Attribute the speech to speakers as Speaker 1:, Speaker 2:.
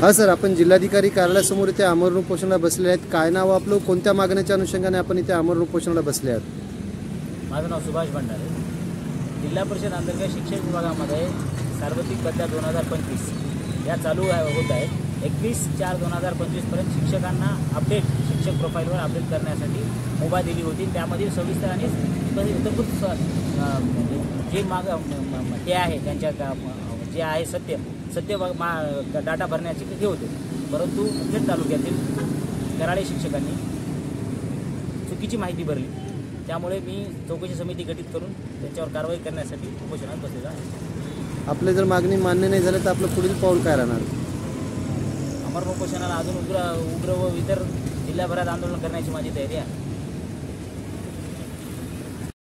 Speaker 1: हां सर, आपण जिल्हाधिकारी कार्यालयासमोर इथे आमरण उपोषणाला बसले आहेत. काय नाव आपलं, कोणत्या मागण्याच्या अनुषंगाने आपण इथे आमरण उपोषणाला बसले आहात?
Speaker 2: माझं नाव सुभाष भंडारे. जिल्हा परिषद अंतर्गत शिक्षण विभागामध्ये सार्वत्रिक परीक्षा 2025 या चालू होत आहेत. 21/4/2025 पर्यंत शिक्षकांना अपडेट, शिक्षक प्रोफाईलवर अपडेट करण्यासाठी मुभा दिली होती. त्यामध्ये सविस्तर आणि इतरभूत जे ते आहे त्यांच्या जे आहे सत्य डाटा भरण्याचे हे होते. परंतु खेड तालुक्यातील कराळे शिक्षकांनी चुकीची माहिती भरली. त्यामुळे मी चौकशी समिती गठीत करून त्यांच्यावर कारवाई करण्यासाठी उपोषणात बसलेला आहे.
Speaker 1: आपले जर मागणी मान्य नाही झाली तर आपलं पुढील पाऊल काय राहणार?
Speaker 2: आमरण उपोषणाला अजून उग्र व इतर जिल्ह्याभरात आंदोलन करण्याची माझी तयारी आहे.